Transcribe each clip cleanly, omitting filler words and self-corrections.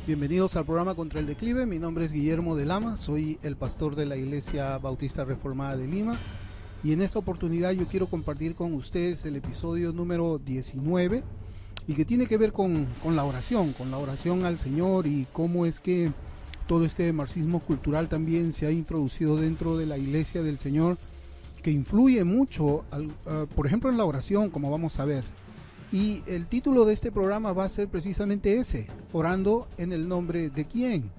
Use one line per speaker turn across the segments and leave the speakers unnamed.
Bienvenidos al programa Contra el Declive. Mi nombre es Guillermo de Lama, soy el pastor de la Iglesia Bautista Reformada de Lima y en esta oportunidad yo quiero compartir con ustedes el episodio número 19 y que tiene que ver con la oración al Señor y cómo es que todo este marxismo cultural también se ha introducido dentro de la Iglesia del Señor, que influye mucho, por ejemplo, en la oración, como vamos a ver. Y el título de este programa va a ser precisamente ese, orando en el nombre de quién.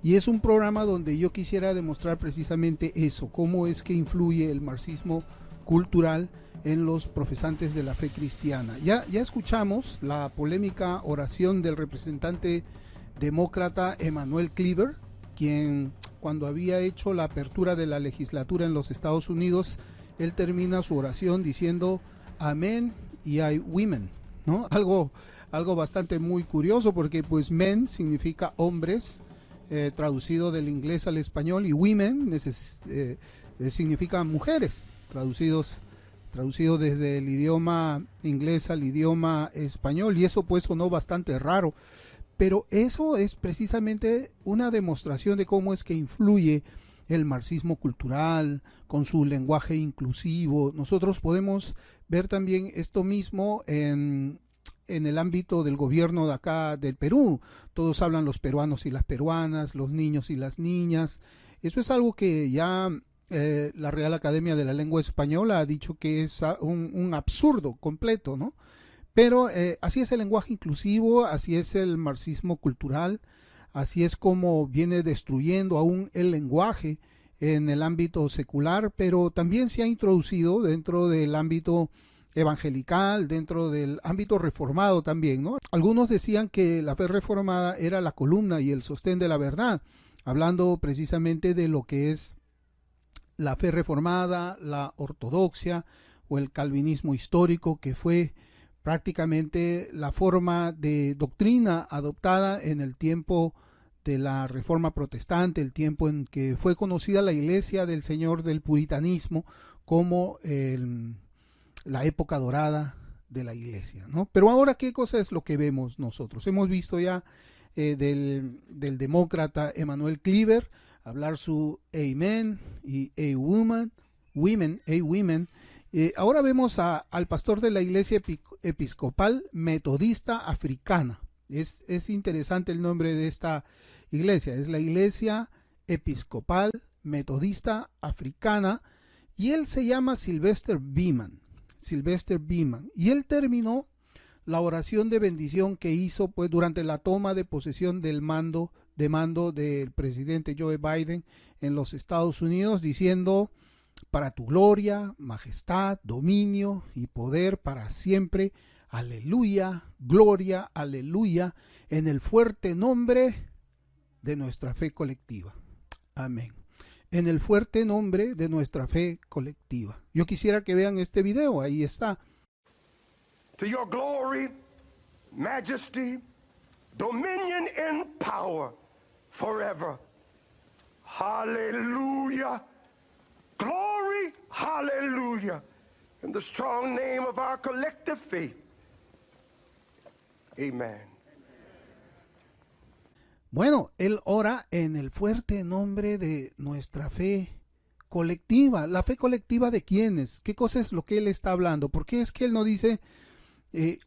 Y es un programa donde yo quisiera demostrar precisamente eso, cómo es que influye el marxismo cultural en los profesantes de la fe cristiana. Ya escuchamos la polémica oración del representante demócrata Emanuel Cleaver, quien cuando había hecho la apertura de la legislatura en los Estados Unidos, él termina su oración diciendo amén y hay women, ¿no? Algo bastante muy curioso porque pues men significa hombres, traducido del inglés al español, y women significa mujeres, traducido desde el idioma inglés al idioma español, y eso pues sonó bastante raro, pero eso es precisamente una demostración de cómo es que influye el marxismo cultural, con su lenguaje inclusivo. Nosotros podemos ver también esto mismo en el ámbito del gobierno de acá del Perú. Todos hablan los peruanos y las peruanas, los niños y las niñas. Eso es algo que ya la Real Academia de la Lengua Española ha dicho que es un absurdo completo, ¿no? Pero así es el lenguaje inclusivo, así es el marxismo cultural. Así es como viene destruyendo aún el lenguaje en el ámbito secular, pero también se ha introducido dentro del ámbito evangelical, dentro del ámbito reformado también, ¿no? Algunos decían que la fe reformada era la columna y el sostén de la verdad, hablando precisamente de lo que es la fe reformada, la ortodoxia o el calvinismo histórico, que fue prácticamente la forma de doctrina adoptada en el tiempo de la Reforma Protestante, el tiempo en que fue conocida la Iglesia del Señor del puritanismo como la época dorada de la Iglesia, ¿no? Pero ahora, ¿qué cosa es lo que vemos nosotros? Hemos visto ya del demócrata Emanuel Cleaver hablar su amen y a woman, women. Ahora vemos al pastor de la Iglesia Episcopal Metodista Africana. Es interesante el nombre de esta iglesia, es la Iglesia Episcopal Metodista Africana, y él se llama Sylvester Beeman, y él terminó la oración de bendición que hizo pues durante la toma de posesión del mando del presidente Joe Biden en los Estados Unidos, diciendo: para tu gloria, majestad, dominio y poder para siempre, aleluya, gloria, aleluya, en el fuerte nombre de nuestra fe colectiva. Amén. En el fuerte nombre de nuestra fe colectiva. Yo quisiera que vean este video, ahí está.
To your glory, majesty, dominion and power forever. Hallelujah. Glory, hallelujah. In the strong name of our collective faith. Amen.
Bueno, él ora en el fuerte nombre de nuestra fe colectiva. ¿La fe colectiva de quiénes? ¿Qué cosa es lo que él está hablando? ¿Por qué es que él no dice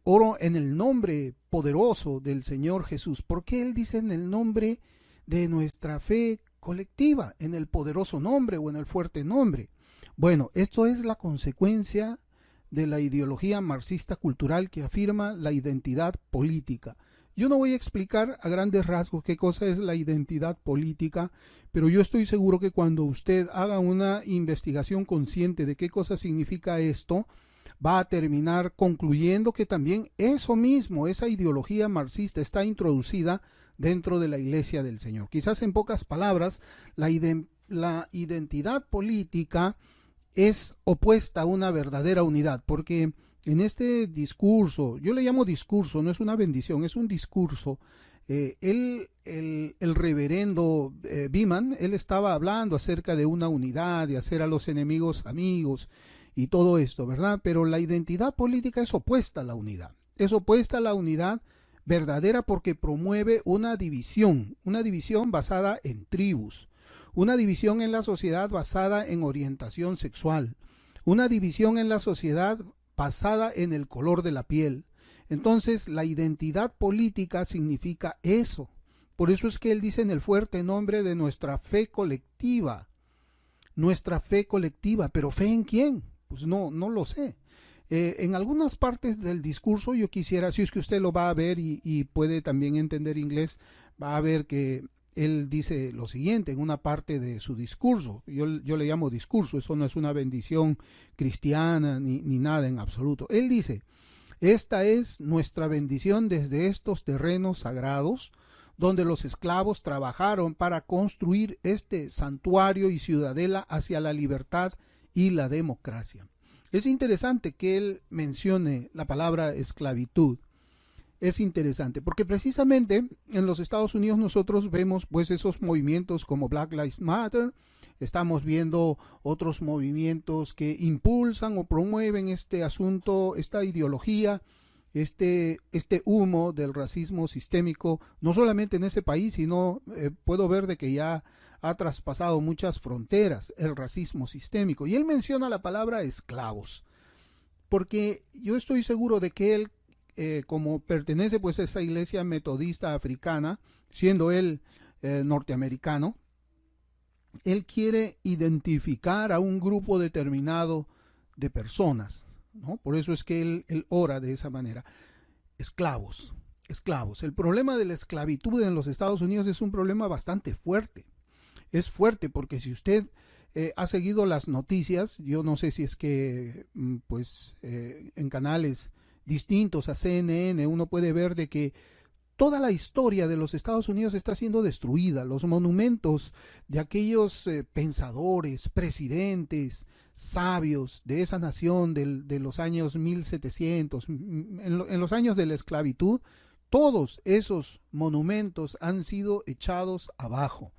oro en el nombre poderoso del Señor Jesús? ¿Por qué él dice en el nombre de nuestra fe colectiva, en el poderoso nombre o en el fuerte nombre? Bueno, esto es la consecuencia de la ideología marxista cultural que afirma la identidad política. Yo no voy a explicar a grandes rasgos qué cosa es la identidad política, pero yo estoy seguro que cuando usted haga una investigación consciente de qué cosa significa esto, va a terminar concluyendo que también eso mismo, esa ideología marxista está introducida dentro de la Iglesia del Señor. Quizás en pocas palabras, la identidad política es opuesta a una verdadera unidad, porque en este discurso, yo le llamo discurso, no es una bendición, es un discurso, el reverendo Beeman, él estaba hablando acerca de una unidad, de hacer a los enemigos amigos y todo esto, ¿verdad? Pero la identidad política es opuesta a la unidad, es opuesta a la unidad verdadera porque promueve una división basada en tribus, una división en la sociedad basada en orientación sexual, una división en la sociedad basada en el color de la piel. Entonces, la identidad política significa eso. Por eso es que él dice en el fuerte nombre de nuestra fe colectiva. Nuestra fe colectiva. ¿Pero fe en quién? Pues no lo sé. En algunas partes del discurso yo quisiera, si es que usted lo va a ver y puede también entender inglés, va a ver que él dice lo siguiente en una parte de su discurso. Yo le llamo discurso, eso no es una bendición cristiana ni nada en absoluto. Él dice: esta es nuestra bendición desde estos terrenos sagrados, donde los esclavos trabajaron para construir este santuario y ciudadela hacia la libertad y la democracia. Es interesante que él mencione la palabra esclavitud. Es interesante porque precisamente en los Estados Unidos nosotros vemos pues esos movimientos como Black Lives Matter. Estamos viendo otros movimientos que impulsan o promueven este asunto, esta ideología, este humo del racismo sistémico, no solamente en ese país, sino puedo ver de que ya ha traspasado muchas fronteras el racismo sistémico. Y él menciona la palabra esclavos, porque yo estoy seguro de que él, como pertenece pues a esa iglesia metodista africana, siendo él norteamericano, él quiere identificar a un grupo determinado de personas, ¿no? Por eso es que él ora de esa manera. Esclavos. El problema de la esclavitud en los Estados Unidos es un problema bastante fuerte. Es fuerte porque si usted ha seguido las noticias, yo no sé si es que en canales distintos a CNN uno puede ver de que toda la historia de los Estados Unidos está siendo destruida. Los monumentos de aquellos pensadores, presidentes, sabios de esa nación de los años 1700, en los años de la esclavitud, todos esos monumentos han sido echados abajo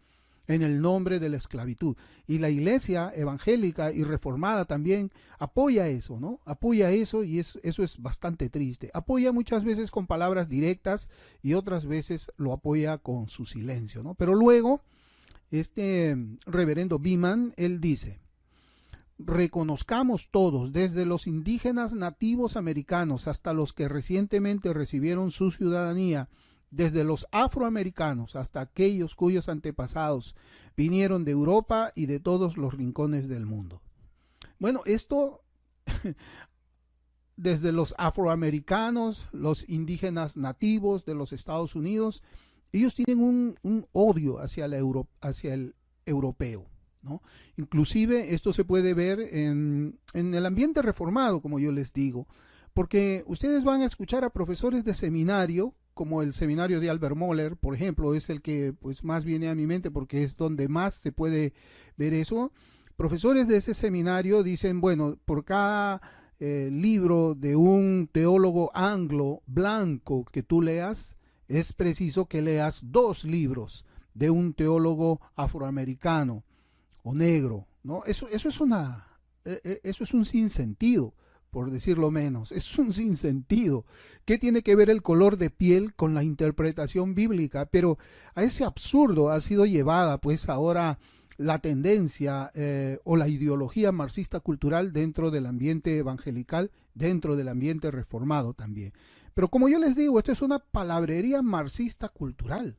en el nombre de la esclavitud. Y la iglesia evangélica y reformada también apoya eso, ¿no? Apoya eso y eso es bastante triste. Apoya muchas veces con palabras directas y otras veces lo apoya con su silencio, ¿no? Pero luego, este reverendo Beeman, él dice: reconozcamos todos, desde los indígenas nativos americanos hasta los que recientemente recibieron su ciudadanía, desde los afroamericanos hasta aquellos cuyos antepasados vinieron de Europa y de todos los rincones del mundo. Bueno, esto desde los afroamericanos, los indígenas nativos de los Estados Unidos, ellos tienen un odio hacia el europeo, ¿no? Inclusive esto se puede ver en el ambiente reformado, como yo les digo, porque ustedes van a escuchar a profesores de seminario, como el seminario de Albert Mohler, por ejemplo, es el que pues más viene a mi mente porque es donde más se puede ver eso. Profesores de ese seminario dicen, bueno, por cada libro de un teólogo anglo blanco que tú leas, es preciso que leas 2 libros de un teólogo afroamericano o negro, ¿no? Eso es un sinsentido, por decirlo menos. Es un sinsentido. ¿Qué tiene que ver el color de piel con la interpretación bíblica? Pero a ese absurdo ha sido llevada pues ahora la tendencia o la ideología marxista cultural dentro del ambiente evangelical, dentro del ambiente reformado también. Pero como yo les digo, esto es una palabrería marxista cultural.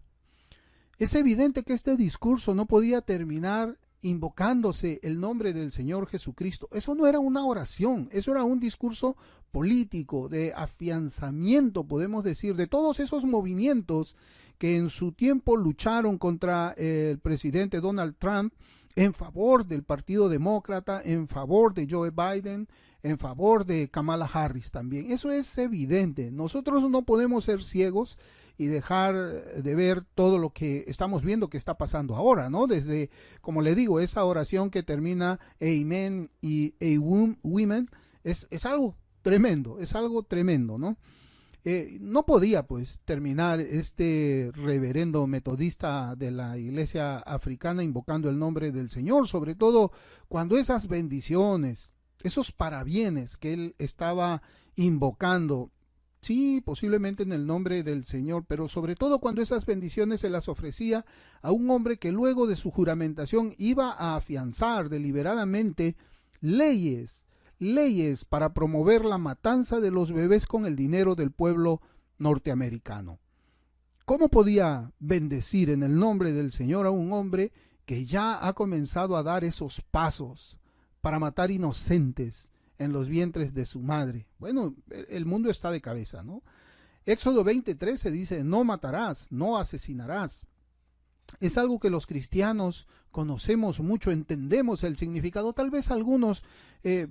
Es evidente que este discurso no podía terminar invocándose el nombre del Señor Jesucristo. Eso no era una oración, eso era un discurso político de afianzamiento, podemos decir, de todos esos movimientos que en su tiempo lucharon contra el presidente Donald Trump en favor del Partido Demócrata, en favor de Joe Biden, en favor de Kamala Harris también. Eso es evidente. Nosotros no podemos ser ciegos y dejar de ver todo lo que estamos viendo que está pasando ahora, ¿no? Desde, como le digo, esa oración que termina Amen y Women es algo tremendo, ¿no? No podía pues terminar este reverendo metodista de la iglesia africana invocando el nombre del Señor, sobre todo cuando esas bendiciones, esos parabienes que él estaba invocando Sí, posiblemente en el nombre del Señor, pero sobre todo cuando esas bendiciones se las ofrecía a un hombre que luego de su juramentación iba a afianzar deliberadamente leyes para promover la matanza de los bebés con el dinero del pueblo norteamericano. ¿Cómo podía bendecir en el nombre del Señor a un hombre que ya ha comenzado a dar esos pasos para matar inocentes en los vientres de su madre? Bueno, el mundo está de cabeza, ¿no? Éxodo 20:13 dice: no matarás, no asesinarás. Es algo que los cristianos conocemos mucho, entendemos el significado. Tal vez algunos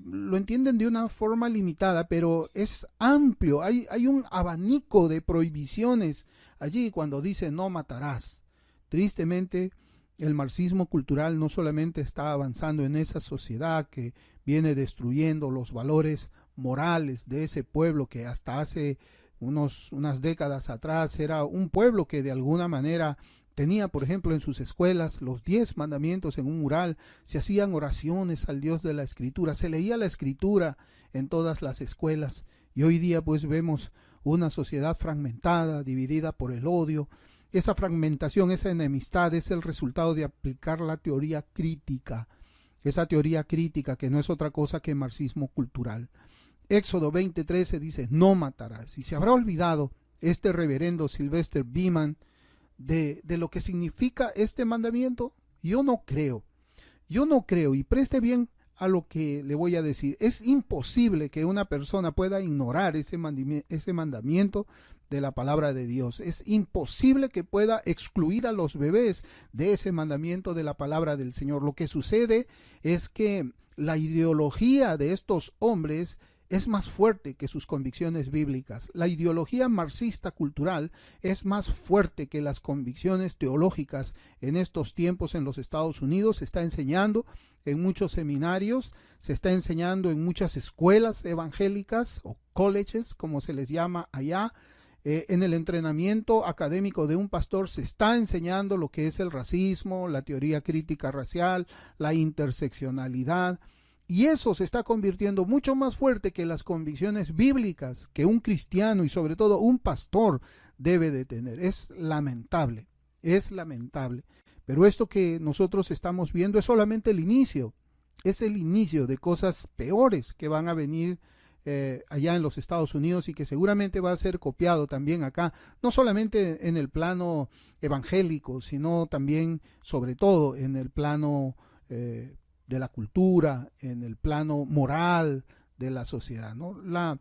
lo entienden de una forma limitada, pero es amplio. Hay un abanico de prohibiciones allí cuando dice no matarás. Tristemente, el marxismo cultural no solamente está avanzando en esa sociedad que viene destruyendo los valores morales de ese pueblo que hasta hace unas décadas atrás era un pueblo que de alguna manera tenía, por ejemplo, en sus escuelas los 10 mandamientos en un mural, se hacían oraciones al Dios de la Escritura, se leía la Escritura en todas las escuelas, y hoy día pues vemos una sociedad fragmentada, dividida por el odio. Esa fragmentación, esa enemistad es el resultado de aplicar la teoría crítica, esa teoría crítica que no es otra cosa que marxismo cultural. Éxodo 20:13 dice no matarás, y se habrá olvidado este reverendo Sylvester Beeman de lo que significa este mandamiento. Yo no creo, y preste bien a lo que le voy a decir. Es imposible que una persona pueda ignorar ese mandamiento de la palabra de Dios. Es imposible que pueda excluir a los bebés de ese mandamiento de la palabra del Señor. Lo que sucede es que la ideología de estos hombres es más fuerte que sus convicciones bíblicas. La ideología marxista cultural es más fuerte que las convicciones teológicas. En estos tiempos en los Estados Unidos se está enseñando en muchos seminarios, se está enseñando en muchas escuelas evangélicas o colleges, como se les llama allá. En el entrenamiento académico de un pastor se está enseñando lo que es el racismo, la teoría crítica racial, la interseccionalidad. Y eso se está convirtiendo mucho más fuerte que las convicciones bíblicas que un cristiano y sobre todo un pastor debe de tener. Es lamentable. Pero esto que nosotros estamos viendo es solamente el inicio. Es el inicio de cosas peores que van a venir allá en los Estados Unidos y que seguramente va a ser copiado también acá. No solamente en el plano evangélico, sino también, sobre todo, en el plano de la cultura, en el plano moral de la sociedad, ¿no? La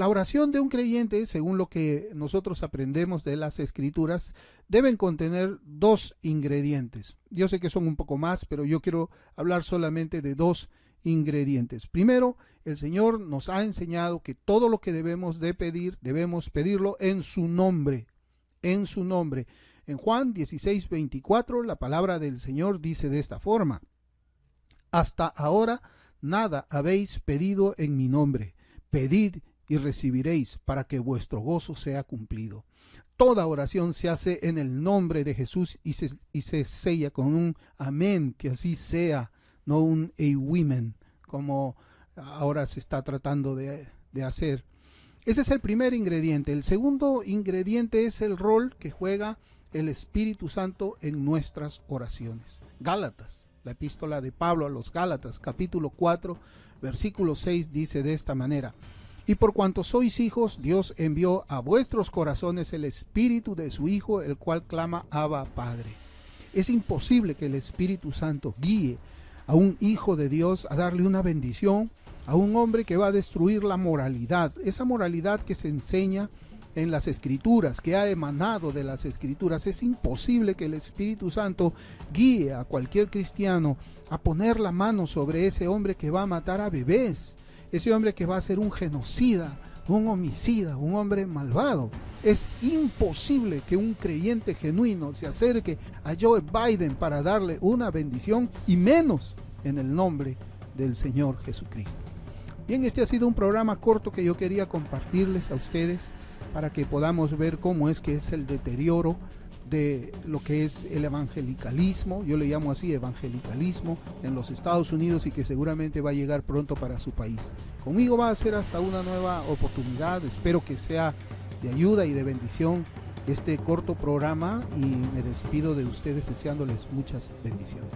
oración de un creyente, según lo que nosotros aprendemos de las Escrituras, deben contener 2 ingredientes. Yo sé que son un poco más, pero yo quiero hablar solamente de 2 ingredientes. Primero, el Señor nos ha enseñado que todo lo que debemos de pedir, debemos pedirlo en su nombre, en su nombre. En Juan 16:24, la palabra del Señor dice de esta forma: hasta ahora nada habéis pedido en mi nombre. Pedid y recibiréis, para que vuestro gozo sea cumplido. Toda oración se hace en el nombre de Jesús y se sella con un amén, que así sea, no un amen, como ahora se está tratando de hacer. Ese es el primer ingrediente. El segundo ingrediente es el rol que juega el Espíritu Santo en nuestras oraciones. Gálatas. La epístola de Pablo a los Gálatas, capítulo 4, versículo 6, dice de esta manera: y por cuanto sois hijos, Dios envió a vuestros corazones el Espíritu de su Hijo, el cual clama Abba, Padre. Es imposible que el Espíritu Santo guíe a un hijo de Dios a darle una bendición, a un hombre que va a destruir la moralidad, esa moralidad que se enseña en las Escrituras, que ha emanado de las Escrituras. Es imposible que el Espíritu Santo guíe a cualquier cristiano a poner la mano sobre ese hombre que va a matar a bebés, ese hombre que va a ser un genocida, un homicida, un hombre malvado. Es imposible que un creyente genuino se acerque a Joe Biden para darle una bendición, y menos en el nombre del Señor Jesucristo. Bien, este ha sido un programa corto que yo quería compartirles a ustedes, para que podamos ver cómo es que es el deterioro de lo que es el evangelicalismo, yo le llamo así, evangelicalismo en los Estados Unidos, y que seguramente va a llegar pronto para su país. Conmigo va a ser hasta una nueva oportunidad. Espero que sea de ayuda y de bendición este corto programa, y me despido de ustedes deseándoles muchas bendiciones.